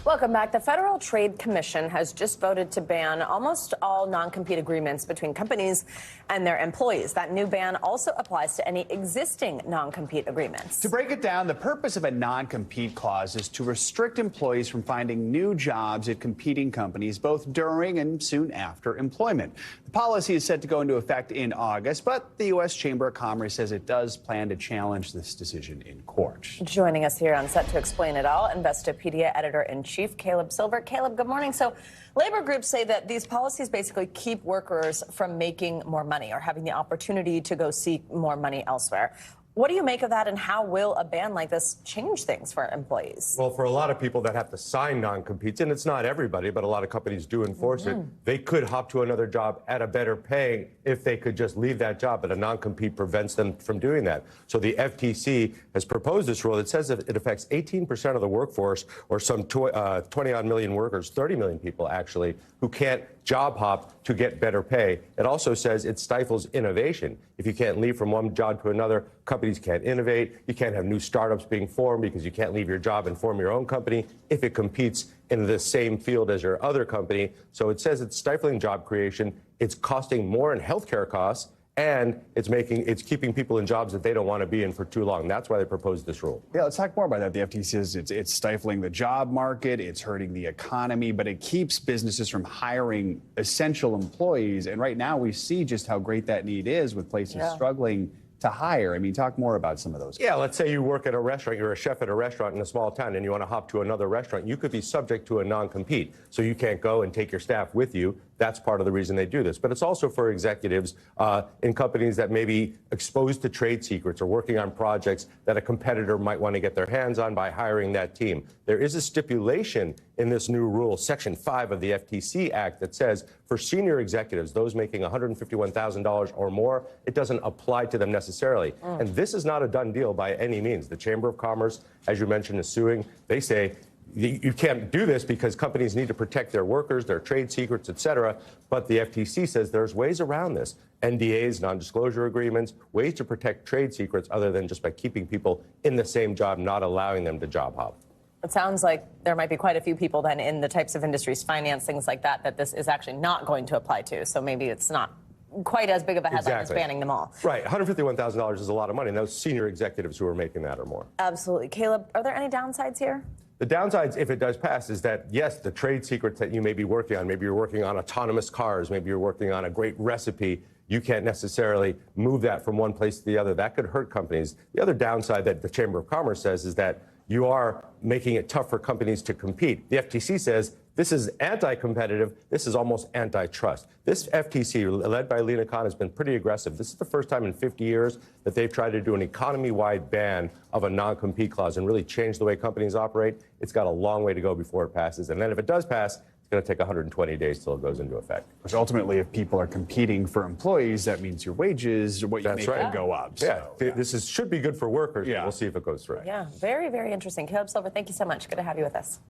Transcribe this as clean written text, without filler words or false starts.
Welcome back. The Federal Trade Commission has just voted to ban almost all non-compete agreements between companies and their employees. That new ban also applies to any existing non-compete agreements. To break it down, the purpose of a non-compete clause is to restrict employees from finding new jobs at competing companies both during and soon after employment. The policy is set to go into effect in August, but the U.S. Chamber of Commerce says it does plan to challenge this decision in court. Joining us here on set to explain it all, Investopedia editor-in-chief Caleb Silver. Caleb, good morning. So labor groups say that these policies basically keep workers from making more money or having the opportunity to go seek more money elsewhere. What do you make of that, and how will a ban like this change things for employees? Well, for a lot of people that have to sign non-competes, and it's not everybody, but a lot of companies do enforce it, they could hop to another job at a better pay if they could just leave that job, but a non-compete prevents them from doing that. So the FTC has proposed this rule that says that it affects 18% of the workforce, or some 20-odd million workers, 30 million people actually, who can't job hop to get better pay. It also says it stifles innovation. If you can't leave from one job to another, companies can't innovate. You can't have new startups being formed because you can't leave your job and form your own company if it competes in the same field as your other company. So it says it's stifling job creation. It's costing more in healthcare costs, and it's keeping people in jobs that they don't want to be in for too long. That's why they proposed this rule. Yeah, let's talk more about that. The FTC says it's stifling the job market, it's hurting the economy, but it keeps businesses from hiring essential employees. And right now we see just how great that need is with places struggling to hire. I mean, talk more about some of those. Yeah, let's say you work at a restaurant, you're a chef at a restaurant in a small town, and you want to hop to another restaurant. You could be subject to a non-compete, so you can't go and take your staff with you. That's part of the reason they do this. But it's also for executives in companies that may be exposed to trade secrets or working on projects that a competitor might want to get their hands on by hiring that team. There is a stipulation in this new rule, Section 5 of the FTC Act, that says for senior executives, those making $151,000 or more, it doesn't apply to them necessarily. And this is not a done deal by any means. The Chamber of Commerce, as you mentioned, is suing. They say you can't do this because companies need to protect their workers, their trade secrets, et cetera. But the FTC says there's ways around this. NDAs, non-disclosure agreements, ways to protect trade secrets other than just by keeping people in the same job, not allowing them to job hop. It sounds like there might be quite a few people then in the types of industries, finance, things like that, that this is actually not going to apply to. So maybe it's not quite as big of a headline as banning them all. Right. $151,000 is a lot of money, and those senior executives who are making that or more. Absolutely. Caleb, are there any downsides here? The downsides, if it does pass, is that, yes, the trade secrets that you may be working on, maybe you're working on autonomous cars, maybe you're working on a great recipe, you can't necessarily move that from one place to the other. That could hurt companies. The other downside that the Chamber of Commerce says is that you are making it tough for companies to compete. The FTC says this is anti-competitive. This is almost antitrust. This FTC, led by Lena Khan, has been pretty aggressive. This is the first time in 50 years that they've tried to do an economy-wide ban of a non-compete clause and really change the way companies operate. It's got a long way to go before it passes. And then if it does pass, it's going to take 120 days till it goes into effect. Which ultimately, if people are competing for employees, that means your wages, what you make, will go up. So, this should be good for workers. We'll see if it goes through. Yeah, very, very interesting. Caleb Silver, thank you so much. Good to have you with us.